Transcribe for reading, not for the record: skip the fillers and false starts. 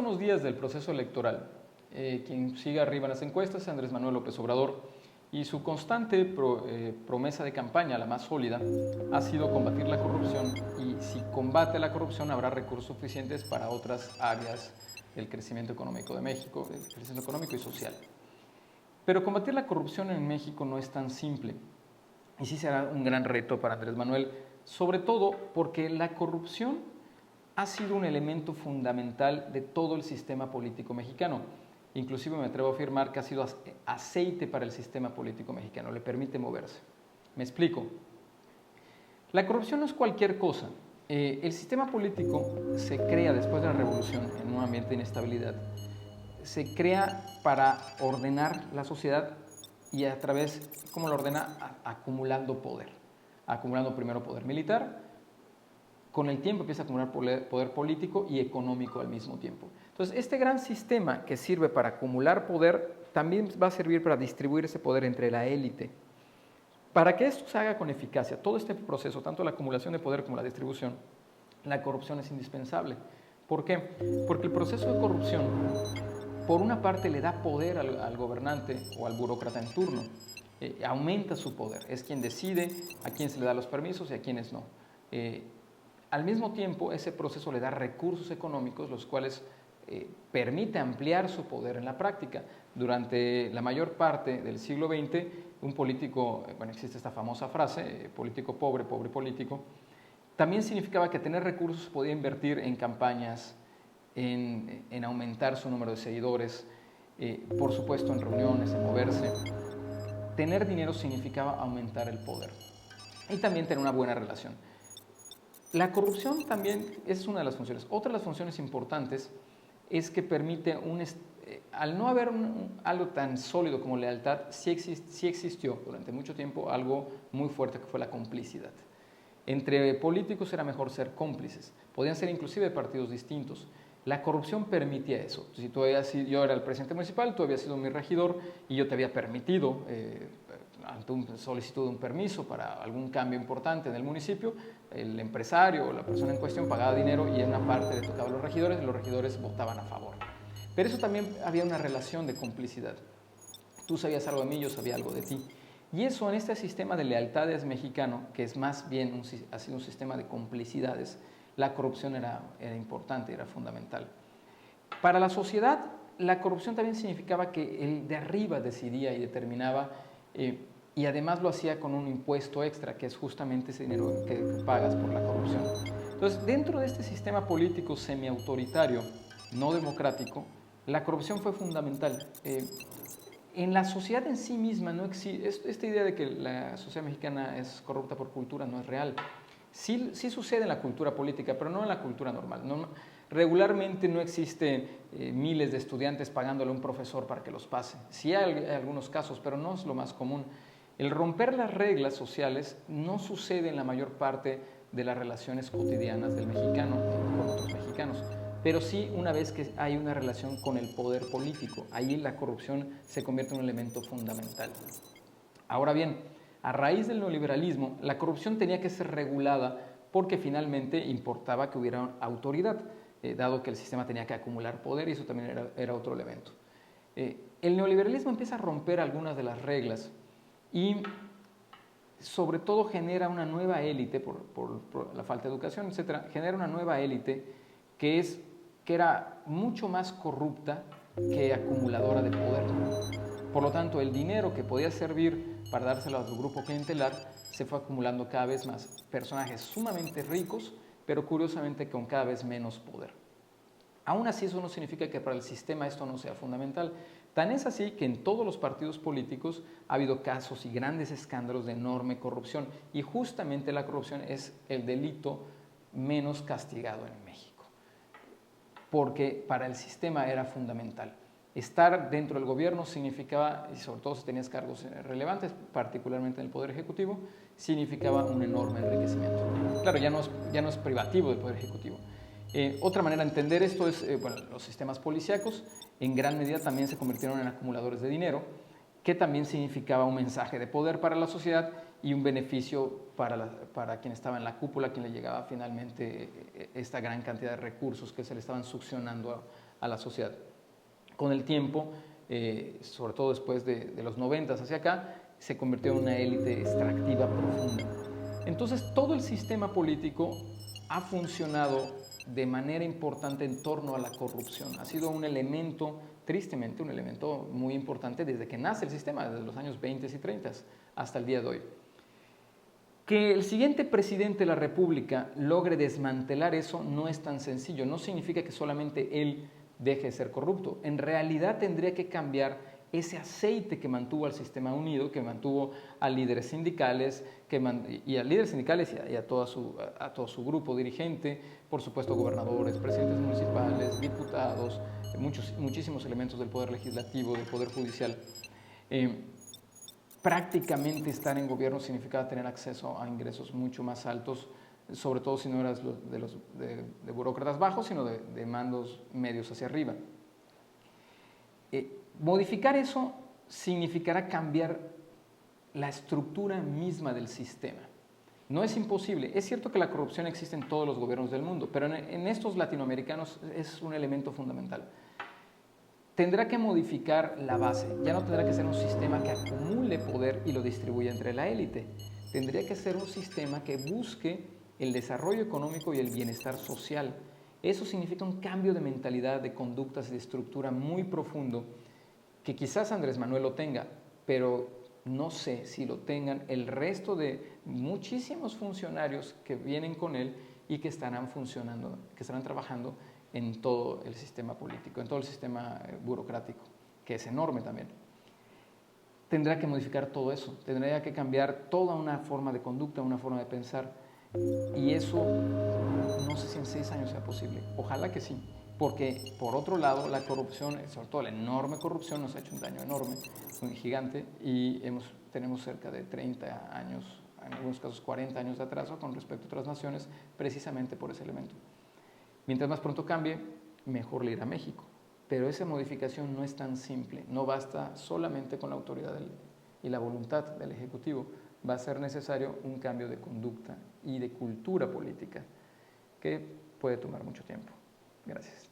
unos días del proceso electoral. Quien sigue arriba en las encuestas es Andrés Manuel López Obrador y su constante promesa de campaña, la más sólida, ha sido combatir la corrupción, y si combate la corrupción habrá recursos suficientes para otras áreas del crecimiento económico de México, del crecimiento económico y social. Pero combatir la corrupción en México no es tan simple y sí será un gran reto para Andrés Manuel, sobre todo porque la corrupción ha sido un elemento fundamental de todo el sistema político mexicano. Inclusive me atrevo a afirmar que ha sido aceite para el sistema político mexicano, le permite moverse. Me explico. La corrupción no es cualquier cosa. El sistema político se crea después de la revolución en un ambiente de inestabilidad. Se crea para ordenar la sociedad y a través, ¿cómo lo ordena? Acumulando poder. Acumulando primero poder militar, con el tiempo empieza a acumular poder político y económico al mismo tiempo. Entonces, este gran sistema que sirve para acumular poder también va a servir para distribuir ese poder entre la élite. Para que esto se haga con eficacia, todo este proceso, tanto la acumulación de poder como la distribución, la corrupción es indispensable. ¿Por qué? Porque el proceso de corrupción, por una parte, le da poder al gobernante o al burócrata en turno, aumenta su poder, es quien decide a quién se le da los permisos y a quiénes no. Al mismo tiempo, ese proceso le da recursos económicos, los cuales permite ampliar su poder en la práctica. Durante la mayor parte del siglo XX, un político, bueno, existe esta famosa frase, político pobre, pobre político, también significaba que tener recursos podía invertir en campañas, en aumentar su número de seguidores, por supuesto en reuniones, en moverse. Tener dinero significaba aumentar el poder y también tener una buena relación. La corrupción también es una de las funciones. Otra de las funciones importantes es que permite al no haber algo tan sólido como lealtad, sí existió durante mucho tiempo algo muy fuerte que fue la complicidad. Entre políticos era mejor ser cómplices, podían ser inclusive partidos distintos. La corrupción permitía eso. Si yo era el presidente municipal, tú habías sido mi regidor y yo te había permitido, ante una solicitud de un permiso para algún cambio importante en el municipio, el empresario o la persona en cuestión pagaba dinero y en una parte le tocaba a los regidores y los regidores votaban a favor. Pero eso también había una relación de complicidad. Tú sabías algo de mí, yo sabía algo de ti. Y eso en este sistema de lealtades mexicano, que es más bien ha sido un sistema de complicidades, la corrupción era importante, era fundamental. Para la sociedad, la corrupción también significaba que el de arriba decidía y determinaba, y además lo hacía con un impuesto extra, que es justamente ese dinero que pagas por la corrupción. Entonces, dentro de este sistema político semiautoritario, no democrático, la corrupción fue fundamental. En la sociedad en sí misma no existe, esta idea de que la sociedad mexicana es corrupta por cultura no es real. Sí sucede en la cultura política, pero no en la cultura normal. Regularmente no existe miles de estudiantes pagándole a un profesor para que los pase. Sí hay algunos casos, pero no es lo más común. El romper las reglas sociales no sucede en la mayor parte de las relaciones cotidianas del mexicano con otros mexicanos, pero sí una vez que hay una relación con el poder político. Ahí la corrupción se convierte en un elemento fundamental. Ahora bien, a raíz del neoliberalismo, la corrupción tenía que ser regulada porque finalmente importaba que hubiera autoridad, dado que el sistema tenía que acumular poder, y eso también era otro elemento. El neoliberalismo empieza a romper algunas de las reglas y sobre todo genera una nueva élite, por la falta de educación, etcétera, genera una nueva élite que era mucho más corrupta que acumuladora de poder. Por lo tanto, el dinero que podía servir para dárselo a su grupo clientelar se fue acumulando cada vez más. Personajes sumamente ricos, pero curiosamente con cada vez menos poder. Aún así, eso no significa que para el sistema esto no sea fundamental. Tan es así que en todos los partidos políticos ha habido casos y grandes escándalos de enorme corrupción, y justamente la corrupción es el delito menos castigado en México, porque para el sistema era fundamental. Estar dentro del gobierno significaba, y sobre todo si tenías cargos relevantes, particularmente en el Poder Ejecutivo, significaba un enorme enriquecimiento. Claro, ya no es privativo del Poder Ejecutivo. Otra manera de entender esto es, los sistemas policíacos en gran medida también se convirtieron en acumuladores de dinero, que también significaba un mensaje de poder para la sociedad y un beneficio para quien estaba en la cúpula, a quien le llegaba finalmente esta gran cantidad de recursos que se le estaban succionando a la sociedad. Con el tiempo, sobre todo después de los 90 hacia acá, se convirtió en una élite extractiva profunda. Entonces, todo el sistema político ha funcionado de manera importante en torno a la corrupción. Ha sido un elemento, tristemente, un elemento muy importante desde que nace el sistema, desde los años 20 y 30 hasta el día de hoy. Que el siguiente presidente de la República logre desmantelar eso no es tan sencillo. No significa que solamente él deje de ser corrupto. En realidad tendría que cambiar ese aceite que mantuvo al sistema unido, que mantuvo a líderes sindicales, y a todo su grupo dirigente, por supuesto gobernadores, presidentes municipales, diputados, muchísimos elementos del poder legislativo, del poder judicial. Prácticamente estar en gobierno significaba tener acceso a ingresos mucho más altos, sobre todo si no eras de burócratas bajos, sino de mandos medios hacia arriba. Modificar eso significará cambiar la estructura misma del sistema. No es imposible. Es cierto que la corrupción existe en todos los gobiernos del mundo, pero en estos latinoamericanos es un elemento fundamental. Tendrá que modificar la base. Ya no tendrá que ser un sistema que acumule poder y lo distribuya entre la élite. Tendría que ser un sistema que busque el desarrollo económico y el bienestar social. Eso significa un cambio de mentalidad, de conductas y de estructura muy profundo, que quizás Andrés Manuel lo tenga, pero no sé si lo tengan el resto de muchísimos funcionarios que vienen con él y que estarán funcionando, que estarán trabajando en todo el sistema político, en todo el sistema burocrático, que es enorme también. Tendrá que modificar todo eso, tendría que cambiar toda una forma de conducta, una forma de pensar, y eso no sé si en 6 años sea posible. Ojalá que sí, porque por otro lado la corrupción, sobre todo la enorme corrupción, nos ha hecho un daño enorme, muy gigante, y tenemos cerca de 30 años, en algunos casos 40 años de atraso con respecto a otras naciones, precisamente por ese elemento. Mientras más pronto cambie, mejor le irá a México. Pero esa modificación no es tan simple. No basta solamente con la autoridad y la voluntad del Ejecutivo. Va a ser necesario un cambio de conducta y de cultura política que puede tomar mucho tiempo. Gracias.